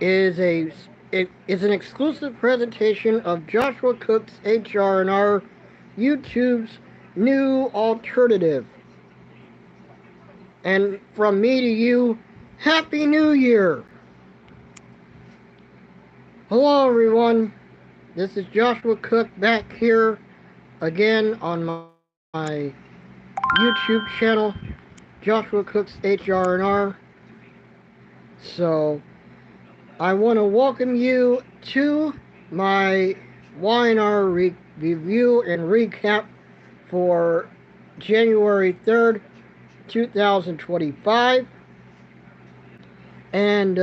it is an exclusive presentation of Joshua Cook's HR&R, YouTube's new alternative. And from me to you, Happy New Year! Hello everyone, this is Joshua Cook back here again on my YouTube channel, Joshua Cook's HR&R. So, I want to welcome you to my Y&R review and recap for January 3rd, 2025. And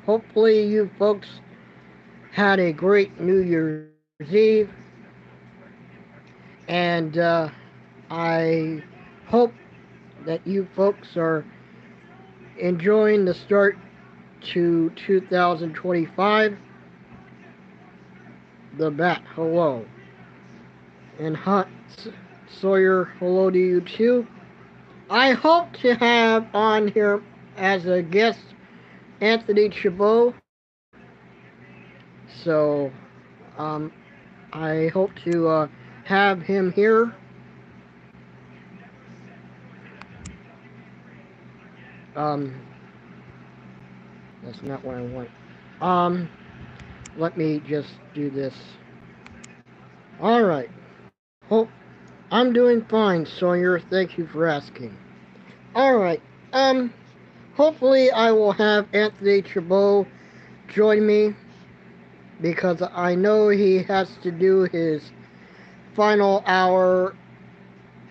hopefully you folks had a great New Year's Eve. And I hope that you folks are enjoying the start to 2025. The Bat, hello. And Hunt Sawyer, hello to you too. I hope to have on here as a guest Anthony Chabot. So, I hope to have him here. That's not what I want. Let me just do this. Alright. Hope I'm doing fine, Sawyer. Thank you for asking. Alright. Hopefully I will have Anthony Chabot join me because I know he has to do his final hour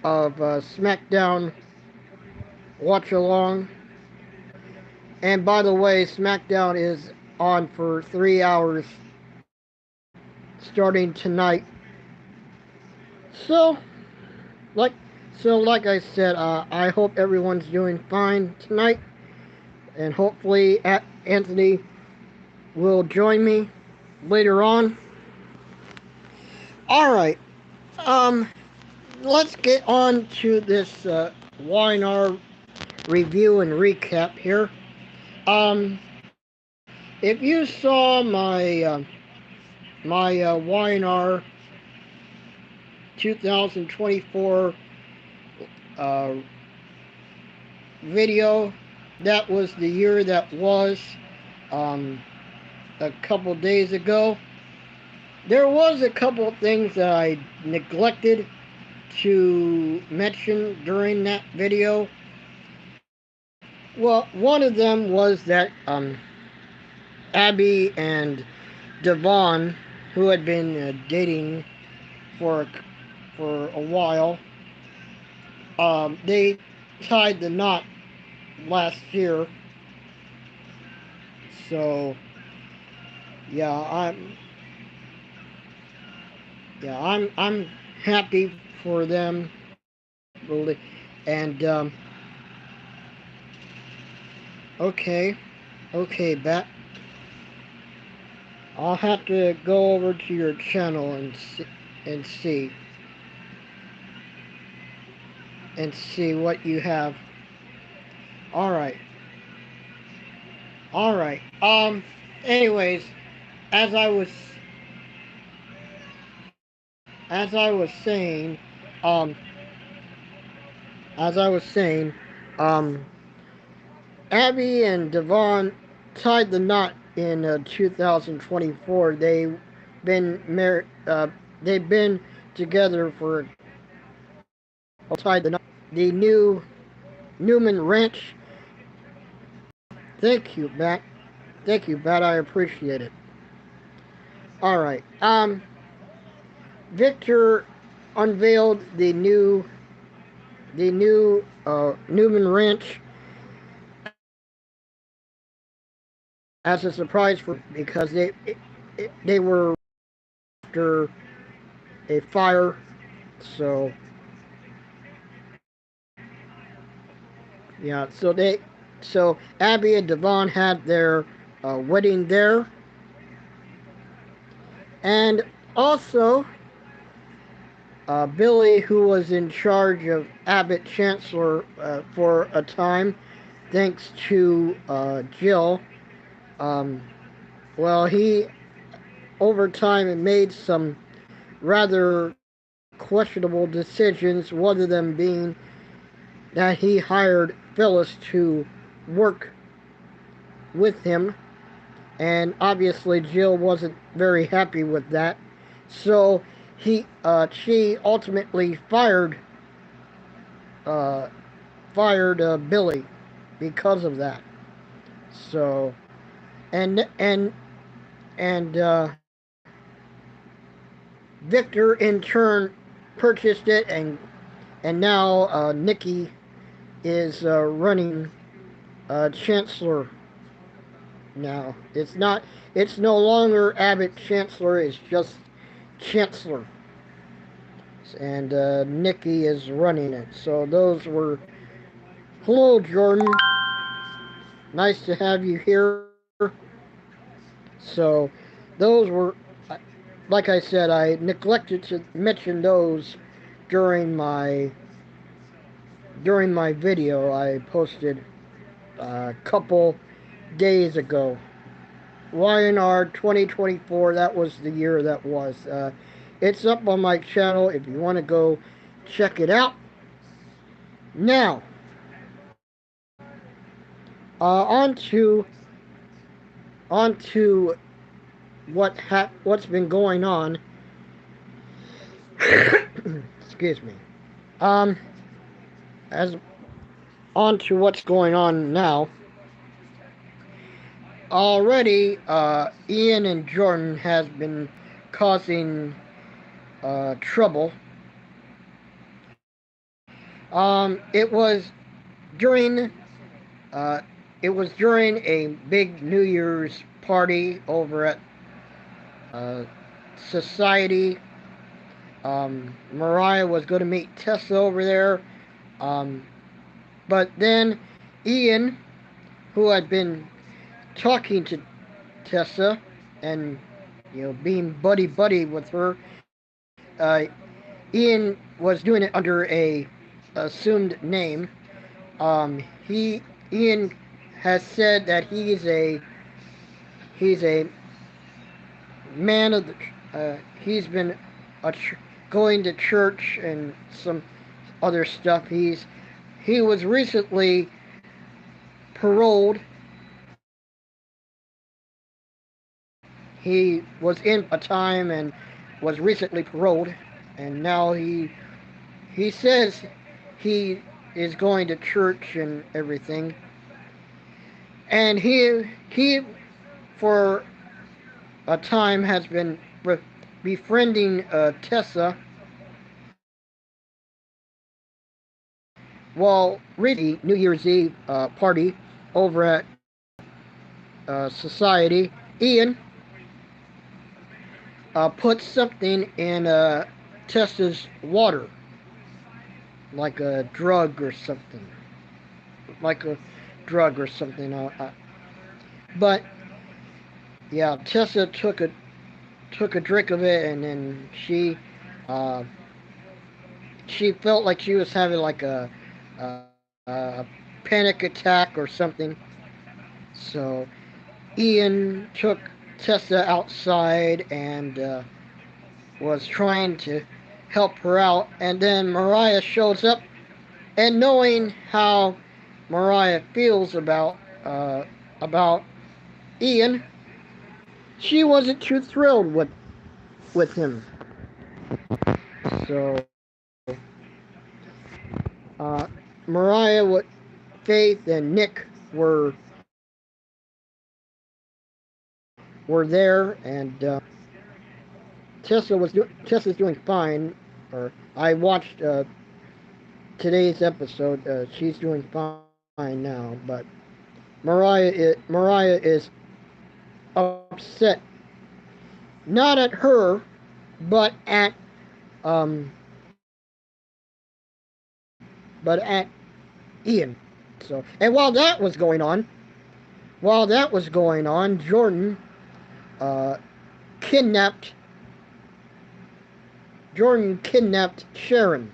of SmackDown watch along. And by the way, SmackDown is on for 3 hours starting tonight. So, like I said, I hope everyone's doing fine tonight, and hopefully Anthony will join me later on. All right, let's get on to this Y&R review and recap here. If you saw my Y&R 2024 video, that was the year that was a couple days ago. There was a couple things that I neglected to mention during that video. Well, one of them was that Abby and Devon, who had been dating for a while, they tied the knot last year. So yeah, I'm happy for them, really. And okay, Bat. I'll have to go over to your channel and see what you have. All right. Anyways, as I was saying, Abby and Devon tied the knot in 2024. They've been married. They've been together for tied the knot. The new Newman Ranch. Thank you, Bat. I appreciate it. All right. Victor unveiled the new Newman Ranch as a surprise because they were after a fire, so yeah, so Abby and Devon had their wedding there, and also Billy, who was in charge of Abbott Chancellor for a time, thanks to Jill, Um, well, he over time made some rather questionable decisions, one of them being that he hired Phyllis to work with him, and obviously Jill wasn't very happy with that. So she ultimately uh, fired Billy because of that. So and and and Victor in turn purchased it, and now Nikki is running Chancellor now. It's no longer Abbott Chancellor. It's just Chancellor, and Nikki is running it. So those were. Hello, Jordan. Nice to have you here. So those were, like I said, I neglected to mention those during my during my video I posted a couple days ago. YNR 2024, that was the year that was. It's up on my channel if you want to go check it out. Now, on to what's been going on. Excuse me. Um, as on to what's going on now. Already, Ian and Jordan has been causing trouble. It was during a big New Year's party over at uh, Society. Mariah was going to meet Tessa over there, um, but then Ian, who had been talking to Tessa and being buddy buddy with her, Ian was doing it under a assumed name. He Ian has said that he's a man of the. He's been going to church and some other stuff. He was recently paroled. He was in a time and was recently paroled, and now he says he is going to church and everything. And he for a time has been befriending Tessa. Well, recently, New Year's Eve party over at Society, Ian put something in Tessa's water, like a drug or something, like a drug or something. But yeah, Tessa took a drink of it, and then uh, she felt like she was having like a panic attack or something. So Ian took Tessa outside and was trying to help her out, and then Mariah shows up, and knowing how Mariah feels about Ian, she wasn't too thrilled with him. So Mariah, Faith, and Nick were there, and Tessa's doing fine. Or I watched today's episode. She's doing fine now, but Mariah is upset, not at her, but um, at Ian. So, and while that was going on, Jordan uh, kidnapped Sharon,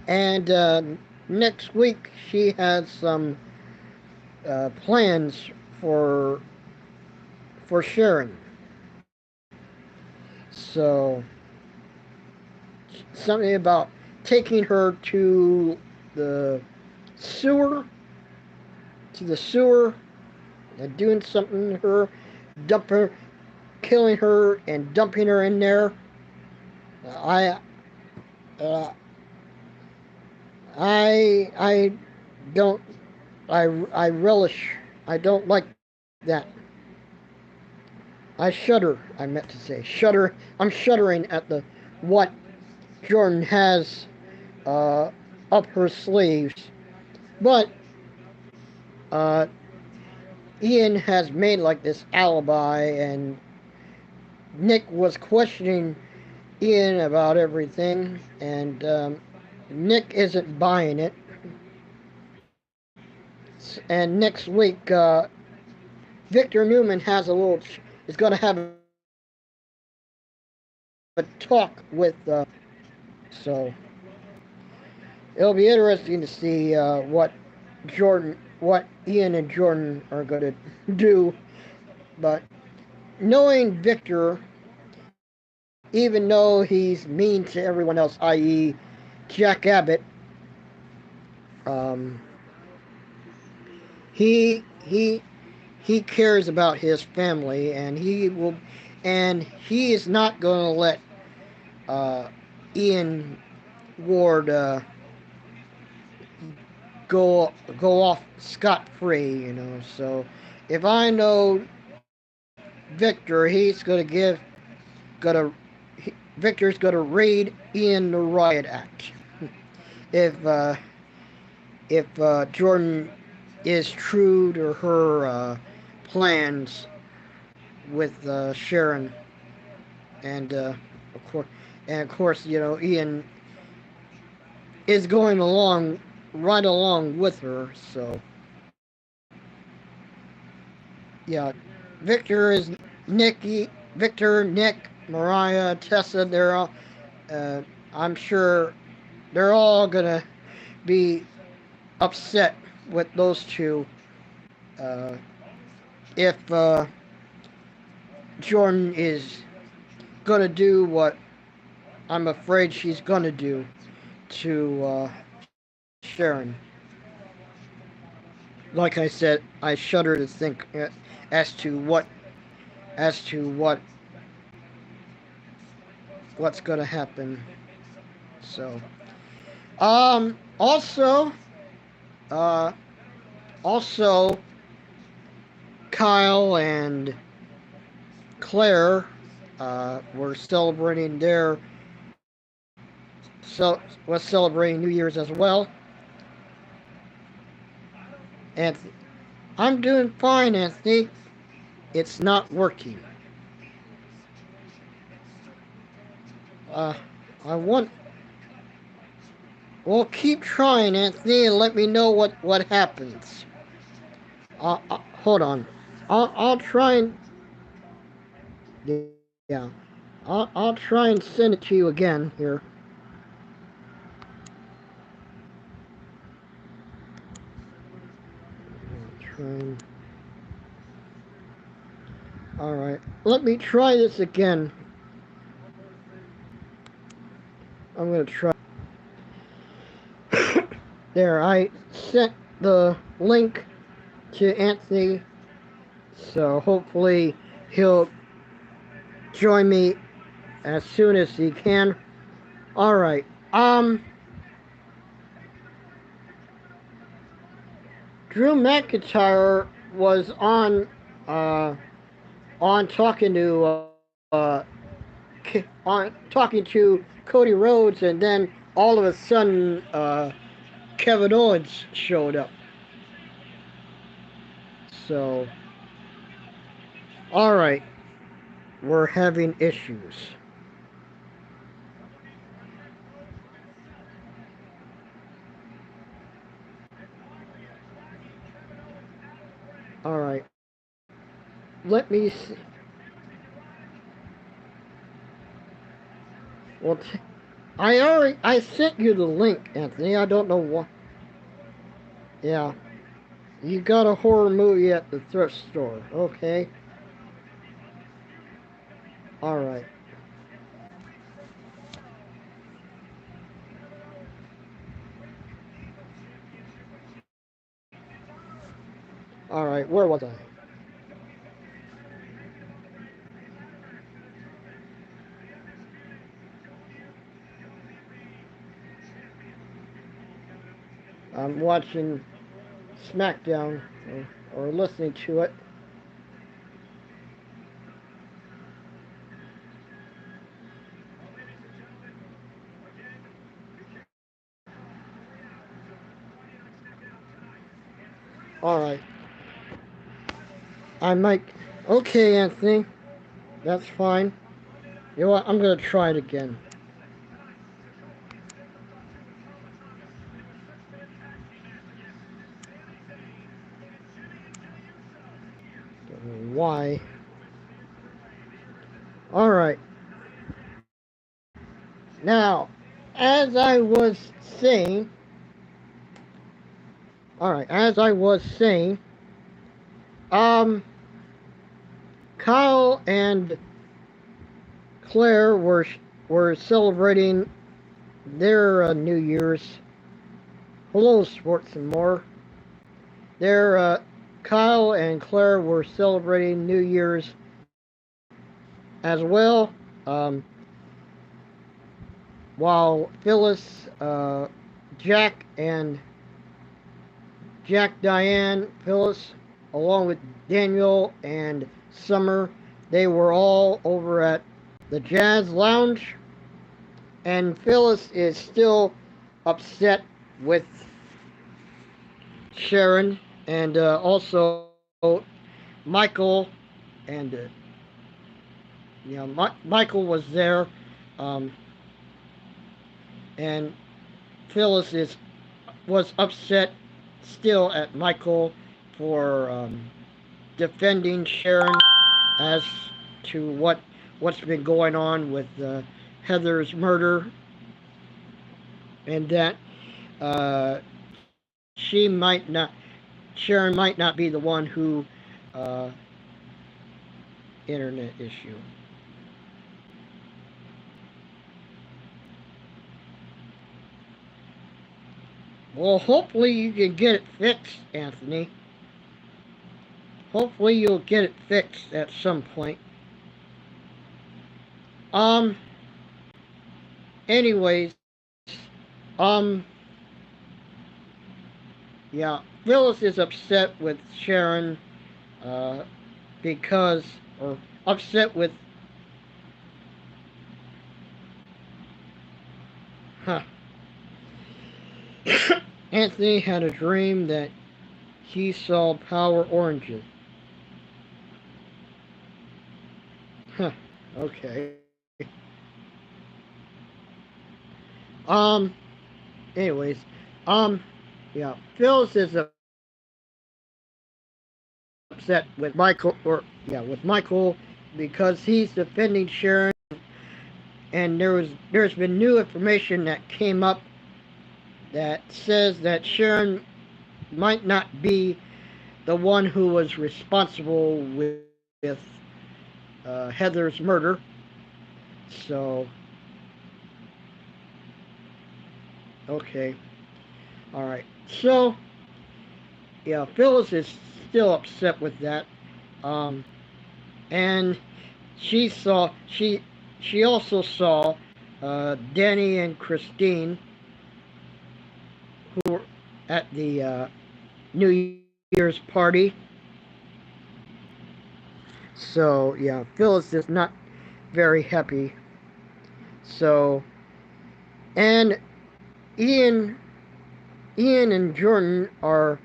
and next week she has some plans for for Sharon. So something about taking her the sewer to the sewer and doing something to her, dump her, killing her and dumping her in there. I uh, I don't I relish. I don't like that. I shudder. I meant to say shudder. I'm shuddering at the what Jordan has uh, up her sleeves. But uh, Ian has made like this alibi, and Nick was questioning Ian about everything, and Nick isn't buying it. And next week, Victor Newman has a little is going to have a talk with so it'll be interesting to see what Ian and Jordan are going to do. But knowing Victor, even though he's mean to everyone else, i.e., Jack Abbott, um, he he cares about his family, and he is not going to let uh, Ian Ward go off scot free. So if I know Victor, he's going to gonna Victor's going to raid Ian the Riot Act if Jordan is true to her plans with Sharon, and of course, Ian is going along right along with her. So yeah, Victor is Nick, Mariah, Tessa. They're all. Uh, I'm sure they're all gonna be upset with those two uh, if Jordan is gonna do what I'm afraid she's gonna do to Sharon. Like I said, I shudder to think as to what as to what's gonna happen. So, also, uh, also, Kyle and Claire were celebrating was celebrating New Year's as well. And I'm doing fine, Anthony. It's not working. Uh, I want. Well, keep trying, Anthony, and let me know what happens. Hold on. I'll try and yeah. I'll try and send it to you again here. Trying. All right. Let me try this again. I'm gonna try. There. I sent the link to Anthony, so hopefully he'll join me as soon as he can. All right. Drew McIntyre was uh, on talking to Cody Rhodes, and then all of a sudden Kevin Owens showed up. So, all right, we're having issues. All right, let me see. Well, I sent you the link, Anthony. I don't know what. Yeah. You got a horror movie at the thrift store. Okay. Alright. Alright, where was I? I'm watching SmackDown or listening to it. Alright. I might. Okay, Anthony. That's fine. You know what? I'm gonna try it again. Why? Alright. Now, as I was saying, um, Kyle and Claire were celebrating their New Year's. Hello, sports and more. Their Kyle and Claire were celebrating New Year's as well. Um, while Phyllis, Jack, and Jack, Diane, Phyllis, along with Daniel and Summer, they were all over at the Jazz Lounge. And Phyllis is still upset with Sharon, and also Michael, and Michael was there, um, and Phyllis is was upset still at Michael for defending Sharon as to what's been going on with Heather's murder, and that uh, she might not Sharon might not be the one who uh, internet issue. Well, hopefully you can get it fixed, Anthony. Hopefully you'll get it fixed at some point. Um. Anyways, um. Yeah, Phyllis is upset with Sharon, uh, because, or upset with, huh. Anthony had a dream that he saw power oranges. Huh. Okay. Um. Anyways, um. Yeah, Phyllis is upset with Michael, or yeah, with Michael because he's defending Sharon, and there's been new information that came up that says that Sharon might not be the one who was responsible with Heather's murder. So, okay, all right. So, yeah, Phyllis is still upset with that, um, and she she also saw Danny and Christine, who were at the New Year's party. So yeah, Phyllis is not very happy. So, and Ian Ian and Jordan are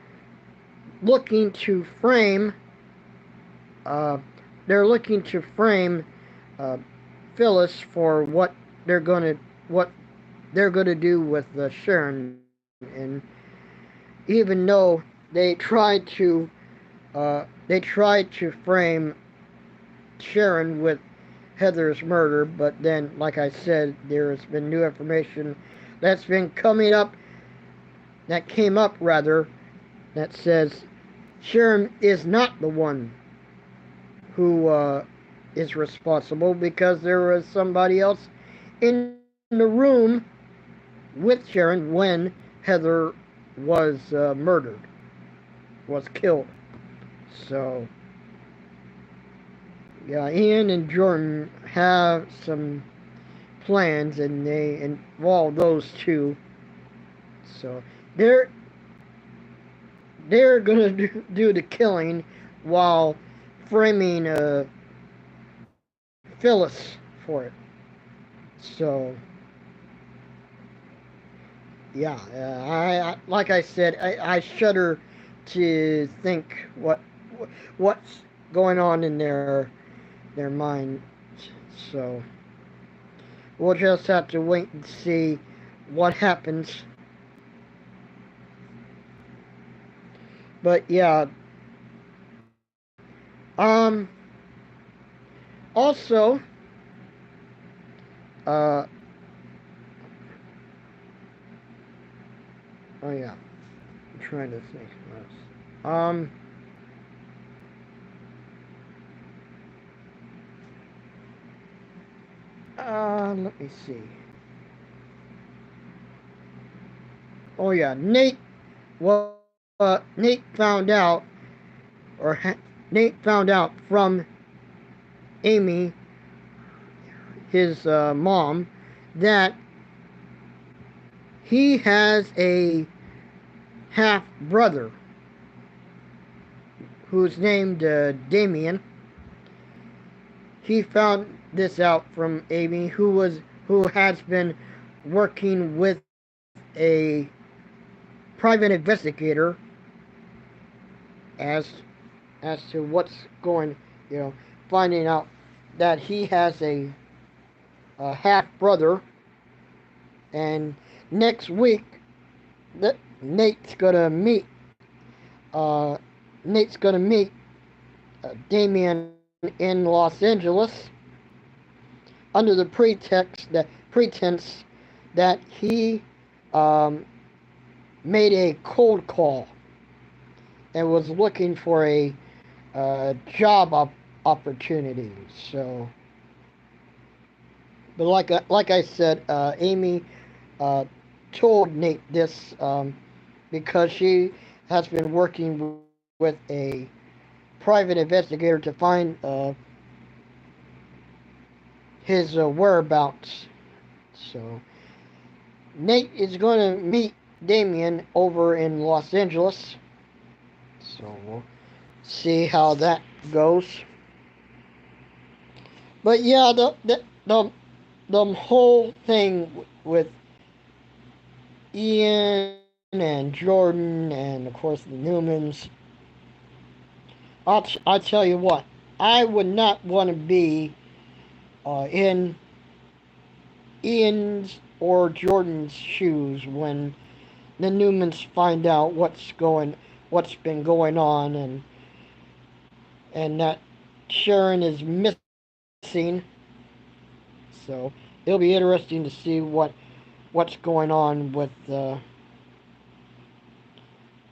looking to frame. Uh, they're looking to frame uh, Phyllis for what they're gonna do with Sharon, and even though they tried to frame Sharon with Heather's murder, but then, like I said, there's been new information that's been coming up, that came up rather, that says Sharon is not the one who is responsible because there was somebody else in the room with Sharon when Heather was murdered, was killed. So, yeah, Ian and Jordan have some plans and they involve those two. So, they're they're gonna do the killing while framing Phyllis for it. So, yeah, like I said, I shudder to think what's going on in their mind. So we'll just have to wait and see what happens. But yeah, um, also, uh, oh yeah, I'm trying to think. Um, let me see. Oh yeah, Nate. Well, Nate found out, Nate found out from Amy, his mom, that he has a half brother who's named Damien. He found this out from Amy, who has been working with a private investigator as as to what's going, you know, finding out that he has a half brother, and next week that Nate's gonna meet uh, Nate's gonna meet Damien in Los Angeles under the pretense that he um, made a cold call and was looking for a job opportunity. So, but like I said, Amy uh, told Nate this because she has been working with a private investigator to find his whereabouts. So Nate is going to meet Damien over in Los Angeles. So we'll see how that goes. But yeah, the whole thing with Ian and Jordan and of course the Newmans, I'll tell you what, I would not want to be in Ian's or Jordan's shoes when the Newmans find out what's been going on, and that Sharon is missing. So it'll be interesting to see what's going on with the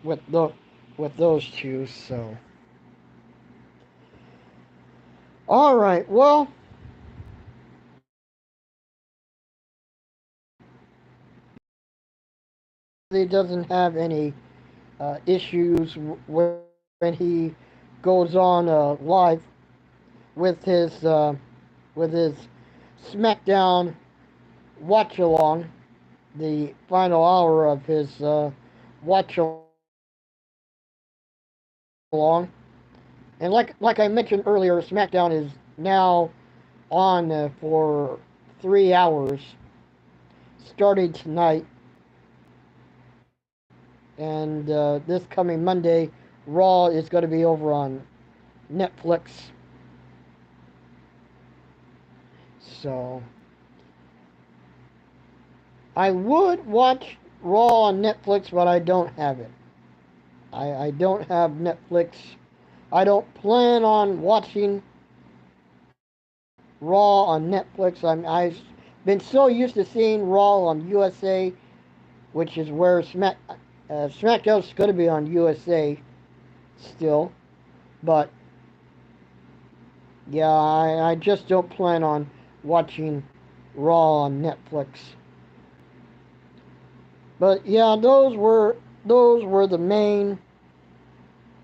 with those two. So all right, well, he doesn't have any issues when he goes on live with his SmackDown watch along, the final hour of his watch along. And like I mentioned earlier, SmackDown is now on for 3 hours, starting tonight, and this coming Monday, Raw is going to be over on Netflix. So I would watch Raw on Netflix, but I don't have it. I don't have Netflix. I don't plan on watching Raw on Netflix. I've been so used to seeing Raw on USA, which is where SmackDown's going to be on USA. still, but yeah, I just don't plan on watching Raw on Netflix. But yeah, those were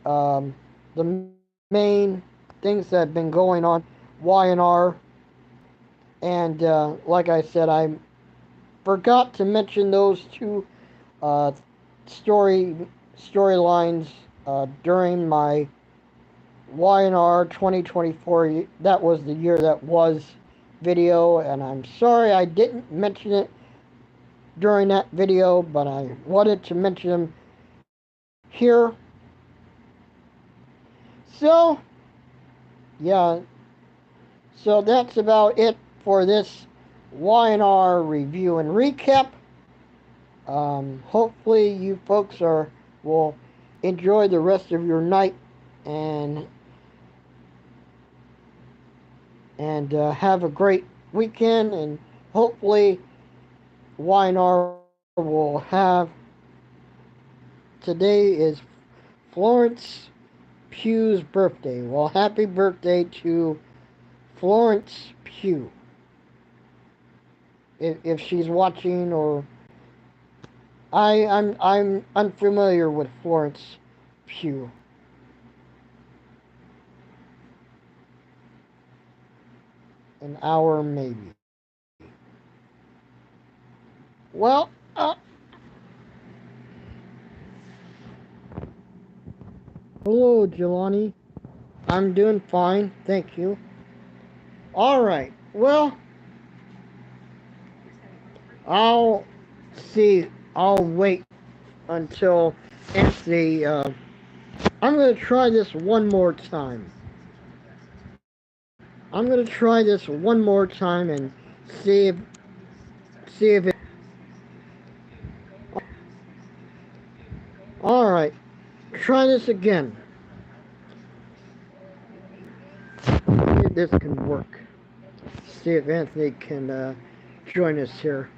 um, the main things that have been going on Y&R. And like I said, I forgot to mention those two uh, story storylines during my Y&R 2024. That was the year that was video, and I'm sorry I didn't mention it during that video, but I wanted to mention them here. So, yeah, so that's about it for this Y&R review and recap. Hopefully you folks will enjoy the rest of your night and have a great weekend, and hopefully Y&R will have. Today is Florence Pugh's birthday. Well, happy birthday to Florence Pugh. If she's watching, or I'm unfamiliar with Florence Pugh. An hour maybe. Well, hello, Jelani. I'm doing fine, thank you. All right. Well, I'll see. I'll wait until Anthony. I'm gonna try this one more time. I'm gonna try this one more time and see if it. All right. Try this again. See if this can work. See if Anthony can join us here.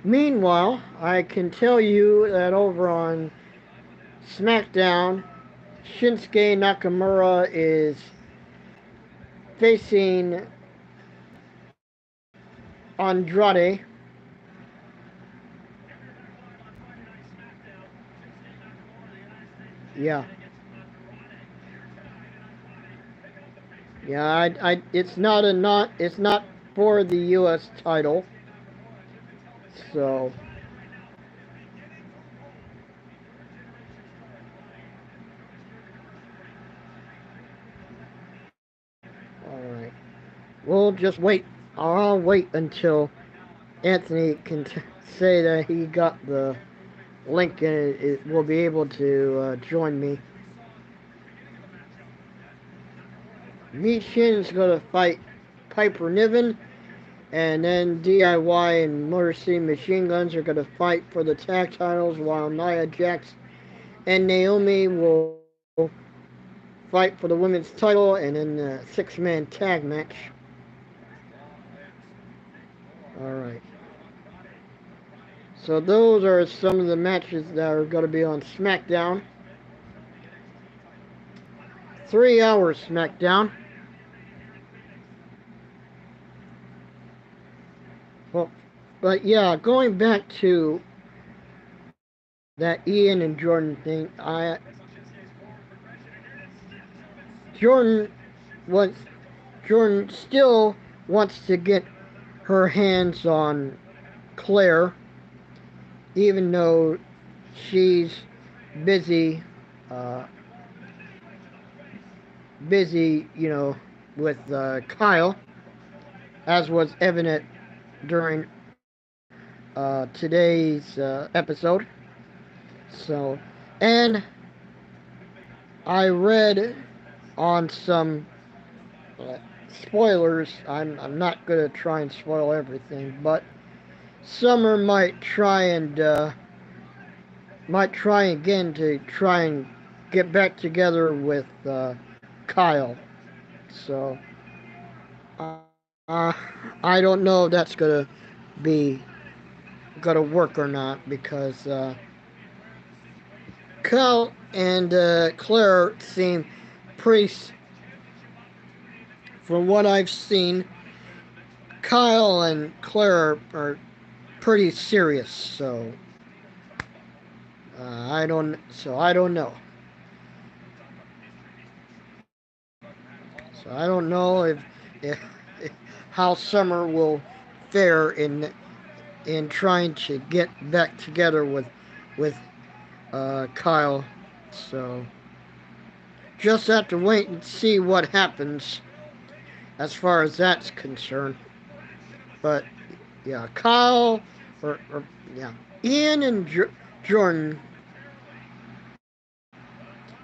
Meanwhile, I can tell you that over on SmackDown, Shinsuke Nakamura is facing Andrade. Yeah, yeah. It's not for the U.S. title. So, all right. We'll just wait. I'll wait until Anthony can say that he got the link and it will be able to join me. Michin's gonna fight Piper Niven, and then DIY and Motor City Machine Guns are gonna fight for the tag titles, while Nia Jax and Naomi will fight for the women's title, and then the six-man tag match. All right. So those are some of the matches that are going to be on SmackDown. 3 hours SmackDown. Well, but yeah, going back to that Ian and Jordan thing, Jordan wants Jordan still wants to get her hands on Claire, even though she's busy, uh, with Kyle, as was evident during today's episode. So, and I read on some uh, spoilers. I'm not gonna try and spoil everything, but Summer might try again to try and get back together with Kyle. So I don't know if that's be gonna work or not, because Kyle and Claire seem pretty, from what I've seen, Kyle and Claire are pretty serious. I don't know. So I don't know if how Summer will fare in trying to get back together with Kyle. So just have to wait and see what happens as far as that's concerned. But yeah, Kyle or yeah, Ian and Jordan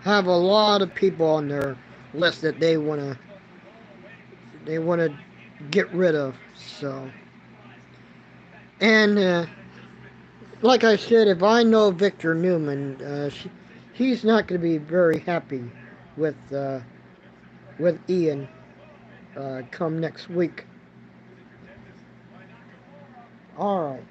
have a lot of people on their list that they wanna get rid of. So and like I said, if I know Victor Newman, he's not going to be very happy with uh, with Ian come next week. All right.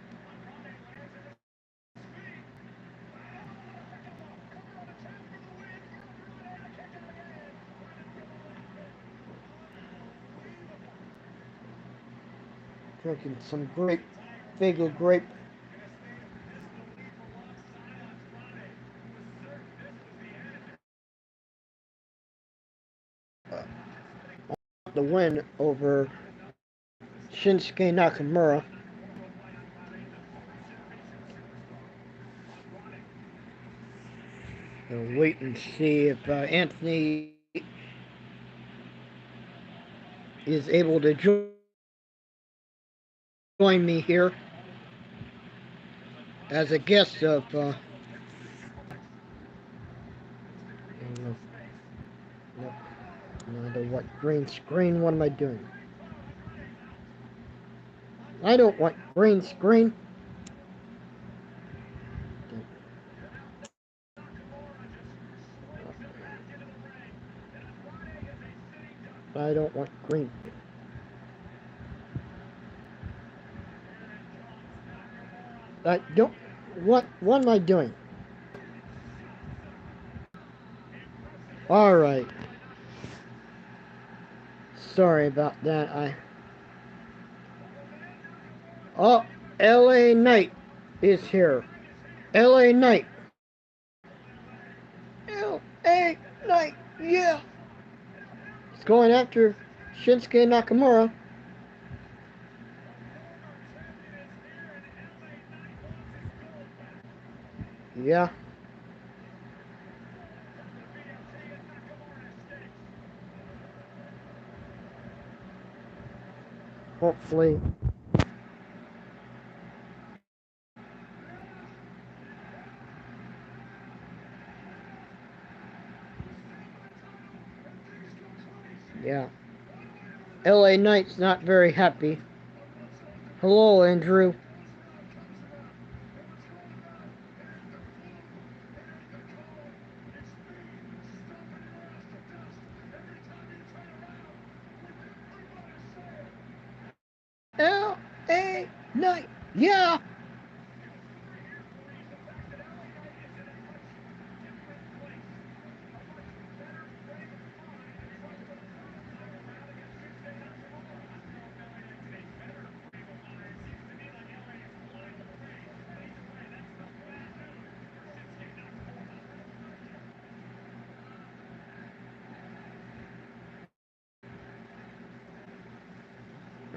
Drinking some grape, fig grape. The win over Shinsuke Nakamura. We'll wait and see if Anthony is able to join me here as a guest of. No, no, no, what green screen? What am I doing? I don't want green screen. I don't want green. I don't. What am I doing? All right. Sorry about that. Oh, L.A. Knight is here. L.A. Knight. L.A. Knight. Yeah. He's going after Shinsuke Nakamura. Yeah. Hopefully. Yeah. L.A. Knight's not very happy. Hello, Andrew. L.A. Knight. Yeah.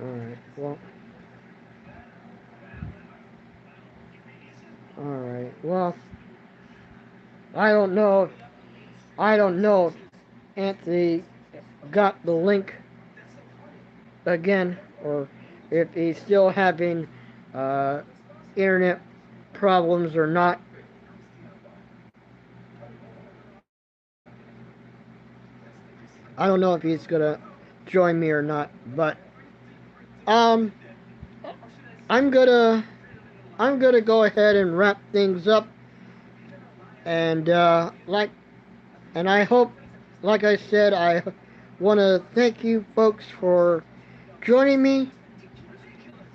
All right. Well. All right. Well. I don't know. I don't know if Anthony got the link again, or if he's still having uh, internet problems or not. I don't know if he's gonna join me or not, but um, I'm gonna I'm gonna go ahead and wrap things up, and and I hope, like I said, I want to thank you folks for joining me.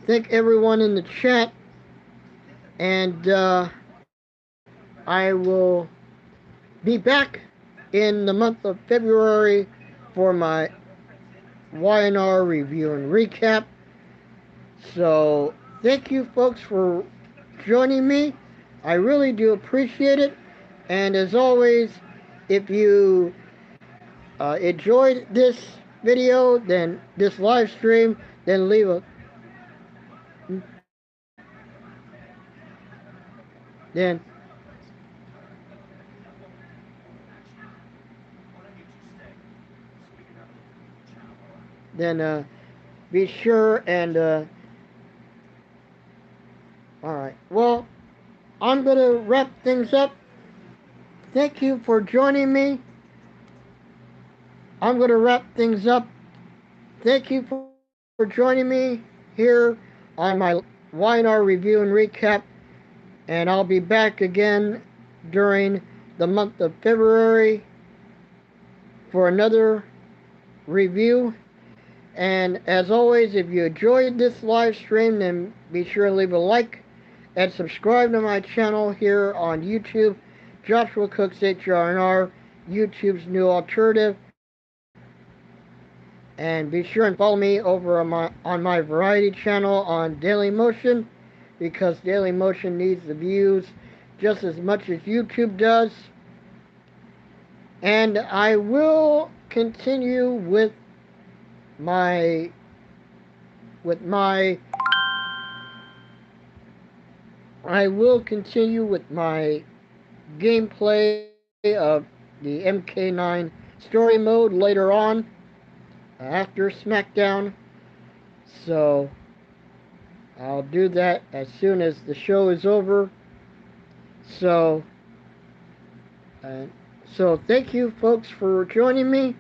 Thank everyone in the chat, and I will be back in the month of February for my YNR review and recap. So, thank you folks for joining me. I really do appreciate it. And as always, if you enjoyed this video, then this live stream, then leave a then be sure and all right. Well, I'm gonna wrap things up. Thank you for joining me. I'm gonna wrap things up. Thank you for joining me here on my YNR review and recap, and I'll be back again during the month of February for another review. And as always, if you enjoyed this live stream, then be sure to leave a like and subscribe to my channel here on YouTube, Joshua Cooks HRNR, YouTube's new alternative. And be sure and follow me over on my variety channel on Daily Motion, because Daily Motion needs the views just as much as YouTube does. And I will continue my with my I will continue with my gameplay of the MK9 story mode later on after SmackDown. So I'll do that as soon as the show is over. So uh, so thank you folks for joining me.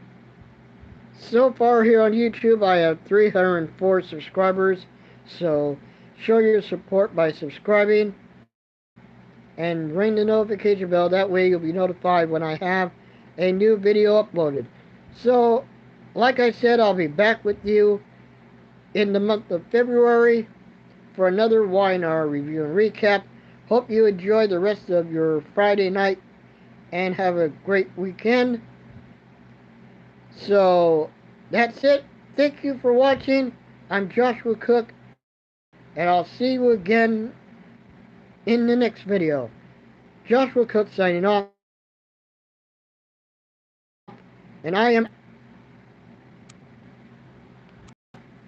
So far here on YouTube, I have 304 subscribers. So show your support by subscribing and ring the notification bell. That way you'll be notified when I have a new video uploaded. So, like I said, I'll be back with you in the month of February for another YNR review and recap. Hope you enjoy the rest of your Friday night and have a great weekend. So, that's it. Thank you for watching. I'm Joshua Cook, and I'll see you again in the next video. Joshua Cook signing off, and I am out.